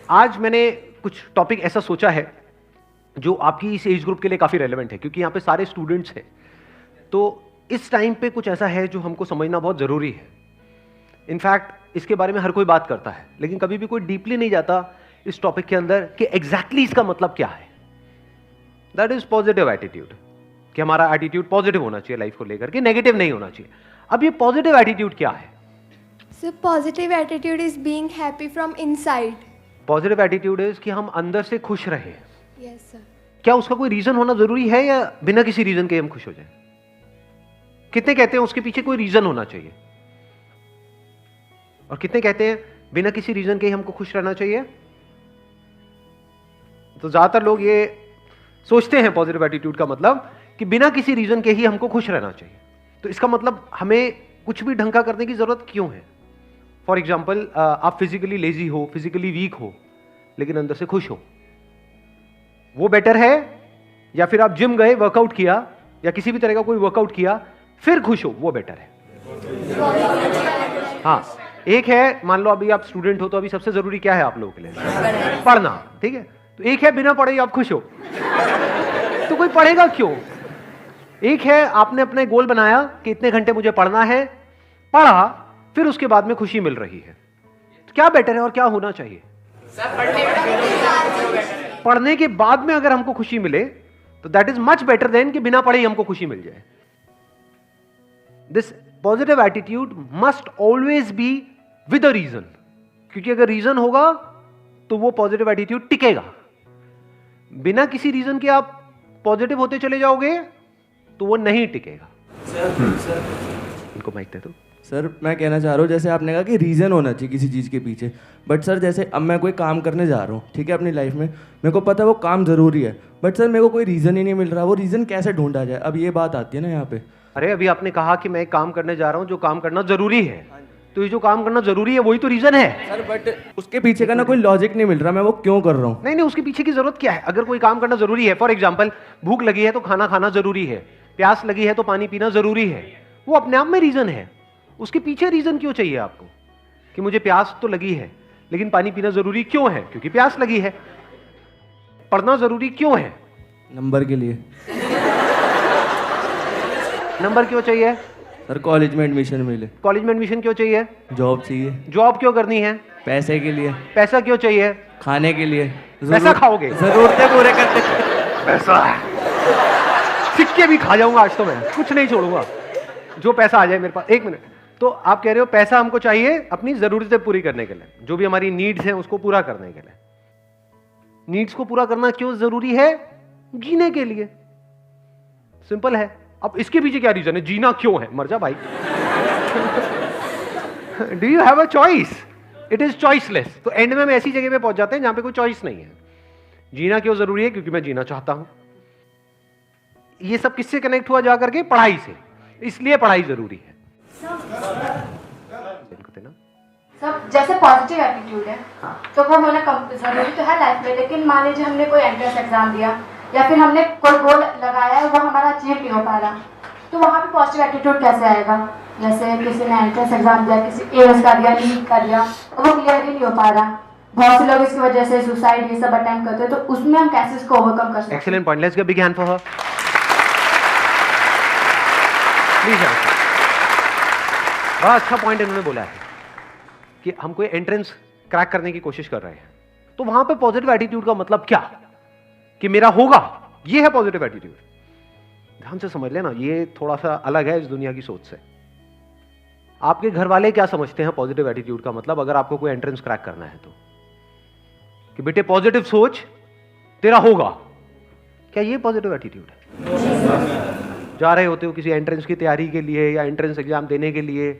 आज मैंने कुछ टॉपिक ऐसा सोचा है जो आपकी इस एज ग्रुप के लिए काफ़ी रेलेवेंट है, क्योंकि यहाँ पे सारे स्टूडेंट्स हैं। तो इस टाइम पे कुछ ऐसा है जो हमको समझना बहुत ज़रूरी है। इनफैक्ट इसके बारे में हर कोई बात करता है, लेकिन कभी भी कोई डीपली नहीं जाता इस टॉपिक के अंदर कि एग्जैक्टली इसका मतलब क्या है। दैट इज पॉजिटिव एटीट्यूड, कि हमारा एटीट्यूड पॉजिटिव होना चाहिए लाइफ को लेकर के, नेगेटिव नहीं होना चाहिए। अब ये पॉजिटिव एटीट्यूड क्या है? So positive attitude is being happy from inside. Positive attitude is कि हम अंदर से खुश रहें। Yes sir. क्या उसका कोई रीजन होना जरूरी है या बिना किसी रीजन के हम खुश हो जाएं? कितने कहते हैं उसके पीछे कोई रीजन होना चाहिए, और कितने कहते हैं बिना किसी रीजन के ही हमको खुश रहना चाहिए? तो ज्यादातर लोग ये सोचते हैं पॉजिटिव एटीट्यूड का मतलब कि बिना किसी रीजन के ही हमको खुश रहना चाहिए। तो इसका मतलब हमें कुछ भी ढंग का करने की जरूरत क्यों है? फॉर एग्जाम्पल, आप फिजिकली लेजी हो, फिजिकली वीक हो, लेकिन अंदर से खुश हो, वो बेटर है? या फिर आप जिम गए, वर्कआउट किया या किसी भी तरह का कोई वर्कआउट किया फिर खुश हो, वो बेटर है? हाँ, एक है, मान लो अभी आप स्टूडेंट हो तो अभी सबसे जरूरी क्या है आप लोगों के लिए? पढ़ना, ठीक है। तो एक है बिना पढ़े आप खुश हो, तो कोई पढ़ेगा क्यों? एक है आपने अपने गोल बनाया कि इतने घंटे मुझे पढ़ना है, पढ़ा, फिर उसके बाद में खुशी मिल रही है। तो क्या बेटर है और क्या होना चाहिए? पढ़ने के बाद में अगर हमको खुशी मिले तो that is much better than कि बिना पढ़े ही हमको खुशी मिल जाए। This positive attitude must always be with a reason, क्योंकि अगर रीजन होगा तो वो पॉजिटिव एटीट्यूड टिकेगा। बिना किसी रीजन के आप पॉजिटिव होते चले जाओगे तो वो नहीं टिकेगा। इनको माइक दे दो। सर मैं कहना चाह रहा हूँ, जैसे आपने कहा कि रीज़न होना चाहिए किसी चीज़ के पीछे, बट सर जैसे अब मैं कोई काम करने जा रहा हूँ, ठीक है, अपनी लाइफ में मेरे को पता है वो काम ज़रूरी है, बट सर मेरे को कोई रीज़न ही नहीं मिल रहा, वो रीज़न कैसे ढूंढा जाए? अब ये बात आती है ना यहाँ पे। अरे अभी आपने कहा कि मैं एक काम करने जा रहा हूँ जो काम करना जरूरी है, तो ये जो काम करना जरूरी है वही तो रीजन है सर, बट उसके पीछे का ना कोई लॉजिक नहीं मिल रहा, मैं वो क्यों कर रहा हूँ? नहीं, उसके पीछे की जरूरत क्या है? अगर कोई काम करना जरूरी है, फॉर एग्जाम्पल भूख लगी है तो खाना खाना जरूरी है, प्यास लगी है तो पानी पीना जरूरी है, वो अपने आप में रीजन है। उसके पीछे रीजन क्यों चाहिए आपको कि मुझे प्यास तो लगी है लेकिन पानी पीना जरूरी क्यों है? क्योंकि प्यास लगी है। पढ़ना जरूरी क्यों है? नंबर के लिए। नंबर क्यों चाहिए? सर कॉलेज में एडमिशन मिले। कॉलेज में एडमिशन क्यों चाहिए? जॉब चाहिए। जॉब क्यों करनी है? पैसे के लिए। पैसा क्यों चाहिए? खाने के लिए। पैसा खाओगे? जरूरतें पूरे करने। पैसा सिक्के भी खा जाऊंगा आज तो, मैं कुछ नहीं छोड़ूंगा जो पैसा आ जाए मेरे पास। एक मिनट, तो आप कह रहे हो पैसा हमको चाहिए अपनी जरूरतें पूरी करने के लिए, जो भी हमारी नीड्स हैं उसको पूरा करने के लिए। नीड्स को पूरा करना क्यों जरूरी है? जीने के लिए। सिंपल है। अब इसके पीछे क्या रीजन है? जीना क्यों है? मर जा भाई। Do you have a choice? It is choiceless. तो एंड में हम ऐसी जगह पे पहुंच जाते हैं जहां पे कोई चॉइस नहीं है। जीना क्यों जरूरी है? क्योंकि मैं जीना चाहता हूं। ये सब किससे कनेक्ट हुआ? जाकर के पढ़ाई से। इसलिए पढ़ाई जरूरी है। सब जैसे पॉजिटिव एटीट्यूड है तो वो होना जरूरी तो है लाइफ में, लेकिन मान लीजिए हमने कोई एंट्रेंस एग्जाम दिया या फिर हमने कोई गोल लगाया है वो हमारा अचीव नहीं हो पा रहा, तो वहाँ पे पॉजिटिव एटीट्यूड कैसे आएगा? जैसे किसी ने एंट्रेंस एग्जाम दिया, किसी एयर्स का दिया, नीट का दिया, तो वो क्लियर ही नहीं हो पा रहा। बहुत से लोग इसकी वजह से सुसाइड ये सब अटेम्प्ट करते हैं, तो उसमें हम कैसे इसको ओवरकम कर सकते हैं? Excellent point, let's give big hand for her. Please. बड़ा अच्छा पॉइंट इन्होंने बोला है कि हम कोई एंट्रेंस क्रैक करने की कोशिश कर रहे हैं, तो वहां पे पॉजिटिव एटीट्यूड का मतलब क्या कि मेरा होगा, ये है पॉजिटिव एटीट्यूड। ध्यान से समझ लेना, ये थोड़ा सा अलग है इस दुनिया की सोच से। आपके घर वाले क्या समझते हैं पॉजिटिव एटीट्यूड का मतलब, अगर आपको कोई एंट्रेंस क्रैक करना है तो? कि बेटे पॉजिटिव सोच, तेरा होगा। क्या ये पॉजिटिव एटीट्यूड है? जा रहे होते हो किसी एंट्रेंस की तैयारी के लिए या एंट्रेंस एग्जाम देने के लिए,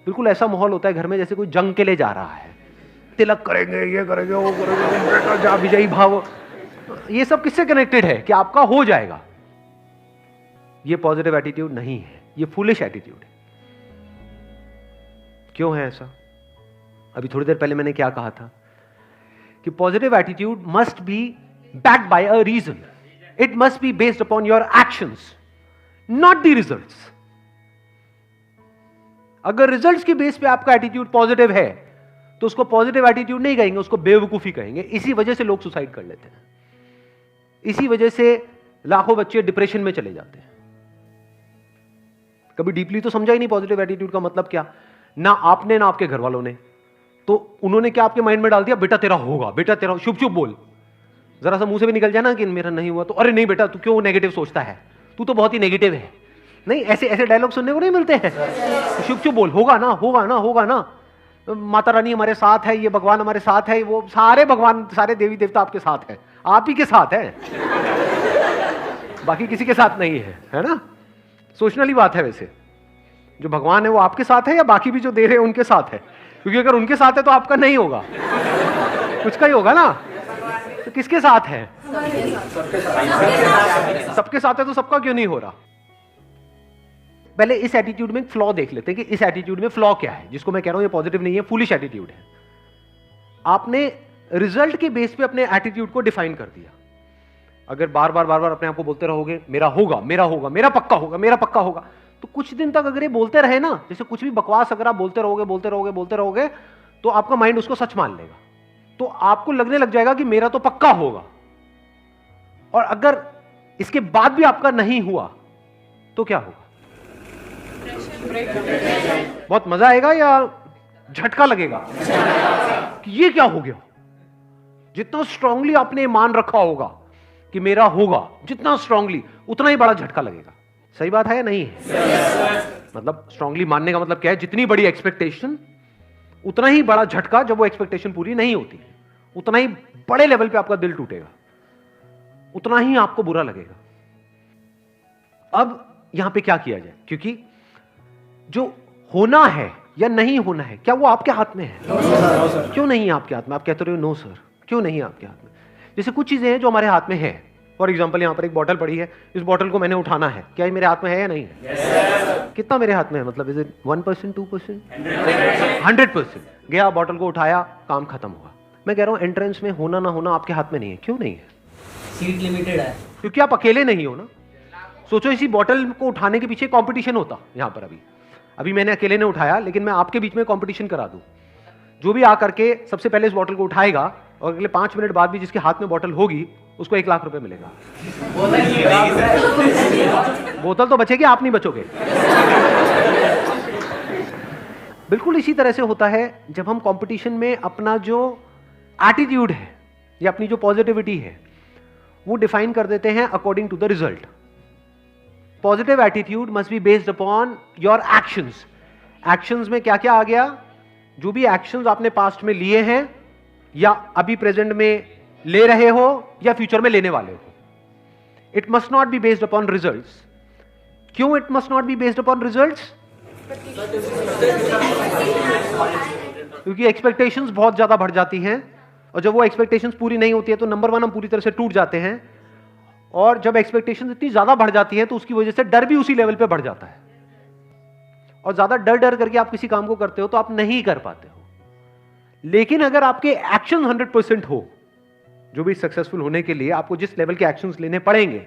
बिल्कुल ऐसा माहौल होता है घर में जैसे कोई जंग के लिए जा रहा है। तिलक करेंगे, ये करेंगे, वो करेंगे, जा विजयी भाव। ये सब किससे कनेक्टेड है कि आपका हो जाएगा? ये पॉजिटिव एटीट्यूड नहीं है, ये फूलिश एटीट्यूड है। क्यों है ऐसा? अभी थोड़ी देर पहले मैंने क्या कहा था कि positive attitude must be backed by a reason, it must be based upon your actions, not the results. अगर रिजल्ट्स के बेस पे आपका एटीट्यूड पॉजिटिव है तो उसको पॉजिटिव एटीट्यूड नहीं कहेंगे, उसको बेवकूफी कहेंगे। इसी वजह से लोग सुसाइड कर लेते हैं, इसी वजह से लाखों बच्चे डिप्रेशन में चले जाते हैं। कभी डीपली तो समझा ही नहीं पॉजिटिव एटीट्यूड का मतलब क्या, ना आपने ना आपके घर वालों ने। तो उन्होंने क्या आपके माइंड में डाल दिया, बेटा तेरा होगा, बेटा तेरा, चुप चुप बोल। जरा सा मुंह से भी निकल जाए ना कि मेरा नहीं हुआ तो अरे नहीं बेटा तू क्यों नेगेटिव सोचता है, तू तो बहुत ही नेगेटिव है। नहीं, ऐसे ऐसे डायलॉग सुनने को नहीं मिलते हैं। चुप चुप बोल, होगा ना, होगा ना, होगा ना, माता रानी हमारे साथ है, ये भगवान हमारे साथ है, वो सारे भगवान सारे देवी देवता आपके साथ है, आप ही के साथ है, बाकी किसी के साथ नहीं है ना। सोचने वाली बात है। वैसे जो भगवान है वो आपके साथ है या बाकी भी जो दे रहे हैं उनके साथ है? क्योंकि अगर उनके साथ है तो आपका नहीं होगा, कुछ का ही होगा ना। तो किसके साथ है? सबके साथ है, तो सबका क्यों नहीं हो रहा? पहले इस एटीट्यूड में फ्लॉ देख लेते हैं कि इस एटीट्यूड में फ्लॉ क्या है, जिसको मैं कह रहा हूं ये पॉजिटिव नहीं है, फूलिश एटीट्यूड है। आपने रिजल्ट के बेस पे अपने एटीट्यूड को डिफाइन कर दिया। अगर बार बार अपने आप को बोलते रहोगे मेरा होगा, मेरा होगा, मेरा पक्का होगा, मेरा पक्का होगा, तो कुछ दिन तक अगर ये बोलते रहे ना, जैसे कुछ भी बकवास अगर आप बोलते रहोगे तो आपका माइंड उसको सच मान लेगा। तो आपको लगने लग जाएगा कि मेरा तो पक्का होगा। और अगर इसके बाद भी आपका नहीं हुआ तो क्या होगा? बहुत मजा आएगा या झटका लगेगा कि ये क्या हो गया? जितना स्ट्रांगली आपने मान रखा होगा कि मेरा होगा, जितना स्ट्रांगली, उतना ही बड़ा झटका लगेगा। सही बात है या नहीं है? मतलब स्ट्रांगली मानने का मतलब क्या है? जितनी बड़ी एक्सपेक्टेशन उतना ही बड़ा झटका, जब वो एक्सपेक्टेशन पूरी नहीं होती, उतना ही बड़े लेवल पे आपका दिल टूटेगा, उतना ही आपको बुरा लगेगा। अब यहां पे क्या किया जाए? क्योंकि जो होना है या नहीं होना है, क्या वो आपके हाथ में है? क्यों नहीं है आपके हाथ में? आप कहते रहे हो नो सर, क्यों नहीं है आपके हाथ में? जैसे कुछ चीजें हैं जो हमारे हाथ में है। फॉर एग्जाम्पल यहां पर एक बॉटल पड़ी है, इस बॉटल को मैंने उठाना है, क्या ये मेरे हाथ में है या नहीं है? कितना मेरे हाथ में है? मतलब इज इट 1%, 2%? 100%। गया, बॉटल को उठाया, काम खत्म हुआ। मैं कह रहा हूं एंट्रेंस में होना ना होना आपके हाथ में नहीं है। क्यों नहीं है? सीट लिमिटेड है, क्योंकि आप अकेले नहीं हो ना। सोचो इसी बॉटल को उठाने के पीछे कंपटीशन होता। यहां पर अभी मैंने अकेले ने उठाया, लेकिन मैं आपके बीच में कंपटीशन करा दूं। जो भी आकर के सबसे पहले इस बॉटल को उठाएगा और अगले 5 मिनट बाद भी जिसके हाथ में बॉटल होगी उसको 1 लाख रुपए मिलेगा। बोतल तो बचेगी, आप नहीं बचोगे। बिल्कुल इसी तरह से होता है जब हम कंपटीशन में अपना जो एटीट्यूड है या अपनी जो पॉजिटिविटी है वो डिफाइन कर देते हैं according to the result. Positive attitude must be based upon your actions. Actions में क्या क्या आ गया? जो भी एक्शंस आपने पास्ट में लिए हैं या अभी प्रेजेंट में ले रहे हो या फ्यूचर में लेने वाले हो। It must not be based upon results. क्यों it must not be based upon results? क्योंकि एक्सपेक्टेशंस बहुत ज्यादा बढ़ जाती हैं, और जब वो एक्सपेक्टेशंस पूरी नहीं होती है तो नंबर 1 हम पूरी तरह से टूट जाते हैं। और जब एक्सपेक्टेशंस इतनी ज्यादा बढ़ जाती है तो उसकी वजह से डर भी उसी लेवल पे बढ़ जाता है, और ज्यादा डर करके आप किसी काम को करते हो तो आप नहीं कर पाते हो। लेकिन अगर आपके एक्शन 100% हो, जो भी सक्सेसफुल होने के लिए आपको जिस लेवल के एक्शंस लेने पड़ेंगे,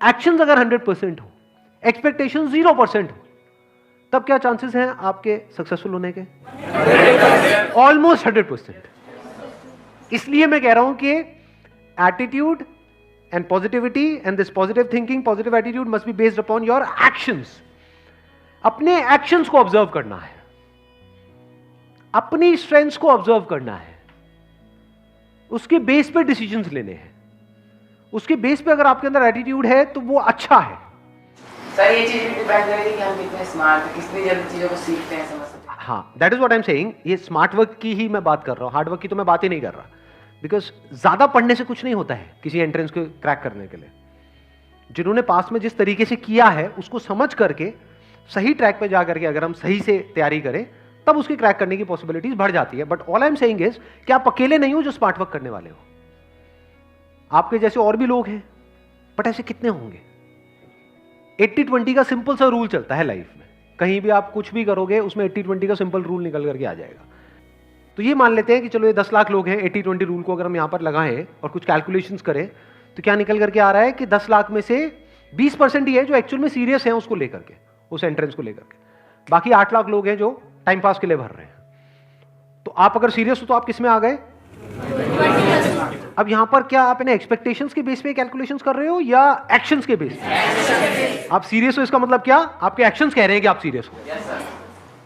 एक्शंस अगर 100% हो, एक्सपेक्टेशन 0% हो, तब क्या चांसेस हैं आपके सक्सेसफुल होने के? ऑलमोस्ट 100%। इसलिए मैं कह रहा हूं कि attitude and positivity and this positive thinking, positive attitude must be based upon your actions. अपने एक्शंस को ऑब्जर्व करना है, अपनी स्ट्रेंथ्स को ऑब्जर्व करना है, उसके बेस पे डिसीजंस लेने हैं। उसके बेस पे अगर आपके अंदर एटीट्यूड है तो वो अच्छा है। सर ये चीज भी डिपेंड करेगी कि हम कितने स्मार्ट हैं, कितनी जल्दी चीजों को सीखते हैं, समझते हैं। हाँ, that is what I am saying. ये स्मार्ट वर्क की ही मैं बात कर रहा हूं, हार्ड वर्क की तो मैं बात ही नहीं कर रहा। बिकॉज ज्यादा पढ़ने से कुछ नहीं होता है किसी एंट्रेंस को क्रैक करने के लिए। जिन्होंने पास में जिस तरीके से किया है उसको समझ करके सही ट्रैक पे जा करके अगर हम सही से तैयारी करें तब उसकी क्रैक करने की पॉसिबिलिटीज बढ़ जाती है। But all I am saying is कि आप अकेले नहीं हो जो स्मार्ट वर्क करने वाले हो। आपके जैसे और भी लोग हैं, बट ऐसे कितने होंगे? 80-20 का सिंपल सा रूल चलता है लाइफ में। कहीं भी आप कुछ भी करोगे उसमें 80-20 का सिंपल रूल निकल करके आ जाएगा। तो ये मान लेते हैं कि चलो ये 10 लाख लोग हैं, 80-20 रूल को अगर हम यहां पर लगाएं और कुछ कैलकुलेशंस करें तो क्या निकल करके आ रहा है कि 10 लाख में से 20% ही है जो एक्चुअल में सीरियस हैं उसको लेकर के, उस एंट्रेंस को लेकर के। बाकी 8 लाख लोग हैं जो टाइम पास के लिए भर रहे हैं। तो आप अगर सीरियस हो तो आप किस में आ गए? अब यहां पर क्या आप इन्हें एक्सपेक्टेशंस के बेस पे कैलकुलेशंस कर रहे हो या एक्शंस के बेस पे? आप सीरियस हो इसका मतलब क्या? आपके एक्शंस कह रहे हैं कि आप सीरियस हो।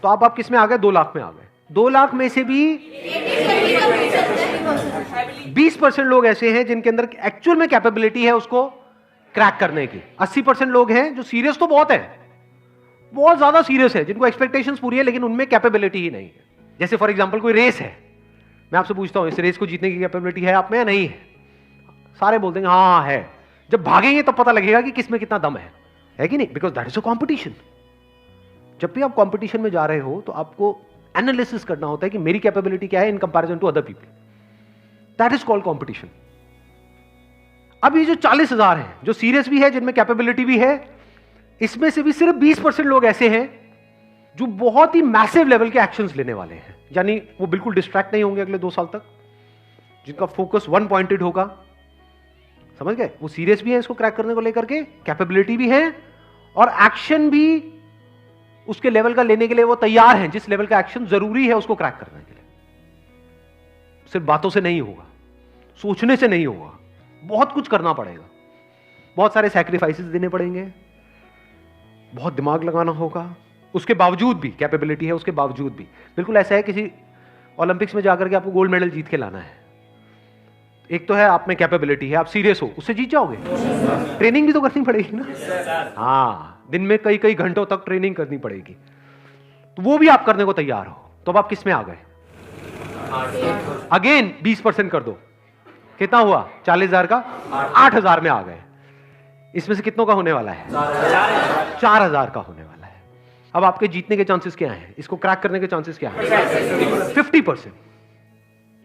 तो आप किस में आ गए? 2 लाख में आ गए। 2 लाख में से भी 20% लोग ऐसे हैं जिनके अंदर एक्चुअल में कैपेबिलिटी है उसको क्रैक करने की। 80% लोग हैं जो सीरियस तो बहुत है, बहुत ज्यादा सीरियस है, जिनको एक्सपेक्टेशंस पूरी है लेकिन उनमें कैपेबिलिटी ही नहीं है। जैसे फॉर एग्जांपल कोई रेस है, मैं आपसे पूछता हूं इस रेस को जीतने की कैपेबिलिटी है आप में या नहीं है? सारे बोल देंगे हाँ है। जब भागेंगे तब पता लगेगा कि किसमें कितना दम है कि नहीं? Because that is a competition. जब भी आप कॉम्पिटिशन में जा रहे हो तो आपको एनालिसिस करना होता है कि मेरी कैपेबिलिटी क्या है in comparison to other people. That is called competition. अब ये जो 40,000 हैं जो सीरियस भी है, जिनमें कैपेबिलिटी भी है, इसमें से भी सिर्फ 20% लोग ऐसे हैं जो बहुत ही मैसिव लेवल के एक्शंस लेने वाले हैं। यानी वो बिल्कुल डिस्ट्रैक्ट नहीं होंगे अगले 2 साल तक, जिनका फोकस वन पॉइंटेड होगा। समझ गए? वो सीरियस भी है इसको क्रैक करने को लेकर के, कैपेबिलिटी भी है और एक्शन भी उसके लेवल का लेने के लिए वो तैयार हैं, जिस लेवल का एक्शन जरूरी है उसको क्रैक करने के लिए। सिर्फ बातों से नहीं होगा, सोचने से नहीं होगा, बहुत कुछ करना पड़ेगा, बहुत सारे सैक्रिफाइसेस देने पड़ेंगे, बहुत दिमाग लगाना होगा। उसके बावजूद भी कैपेबिलिटी है, उसके बावजूद भी बिल्कुल ऐसा है किसी ओलंपिक्स में जाकर के आपको गोल्ड मेडल जीत के लाना है। एक तो है आप में कैपेबिलिटी है, आप सीरियस हो, उससे जीत जाओगे। ट्रेनिंग भी तो करनी पड़ेगी ना। हाँ, दिन में कई कई घंटों तक ट्रेनिंग करनी पड़ेगी, तो वो भी आप करने को तैयार हो। तो अब आप किस में आ गए? अगेन 20% कर दो, कितना हुआ? 40,000 का 8,000 में आ गए। इसमें से कितनों का होने वाला है? 4,000 का होने वाला है। अब आपके जीतने के चांसेस क्या हैं? इसको क्रैक करने के चांसेस क्या हैं? 50%।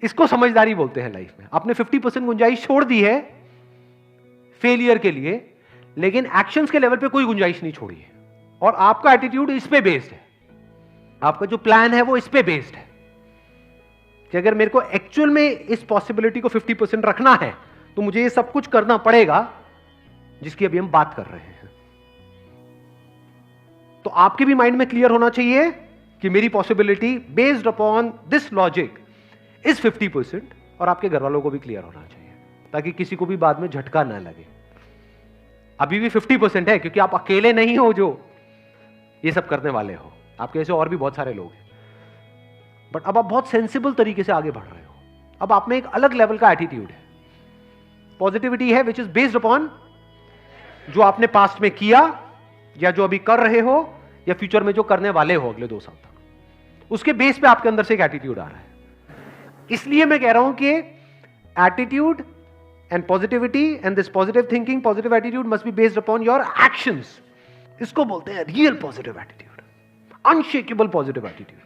इसको समझदारी बोलते हैं लाइफ में। आपने 50% गुंजाइश छोड़ दी है फेलियर के लिए, लेकिन एक्शंस के लेवल पे कोई गुंजाइश नहीं छोड़ी है। और आपका एटीट्यूड इस पे बेस्ड है, आपका जो प्लान है वो इस पे बेस्ड है कि अगर मेरे को एक्चुअल में इस पॉसिबिलिटी को 50% रखना है तो मुझे ये सब कुछ करना पड़ेगा जिसकी अभी हम बात कर रहे हैं। तो आपके भी माइंड में क्लियर होना चाहिए कि मेरी possibility based upon this logic is 50%, और आपके घर वालों को भी क्लियर होना चाहिए ताकि किसी को भी बाद में झटका ना लगे। अभी भी 50% है क्योंकि आप अकेले नहीं हो जो ये सब करने वाले हो, आपके ऐसे और भी बहुत सारे लोग हैं। बट अब आप बहुत सेंसिबल तरीके से आगे बढ़ रहे हो। अब आप में एक अलग लेवल का एटीट्यूड है, पॉजिटिविटी है विच इज बेस्ड अपॉन जो आपने पास्ट में किया या जो अभी कर रहे हो या फ्यूचर में जो करने वाले हो अगले 2 साल तक, उसके बेस पे आपके अंदर से एक एटीट्यूड आ रहा है। इसलिए मैं कह रहा हूं कि attitude and positivity and this positive thinking, positive attitude must be based upon your actions. इसको बोलते हैं real positive attitude, unshakeable positive attitude.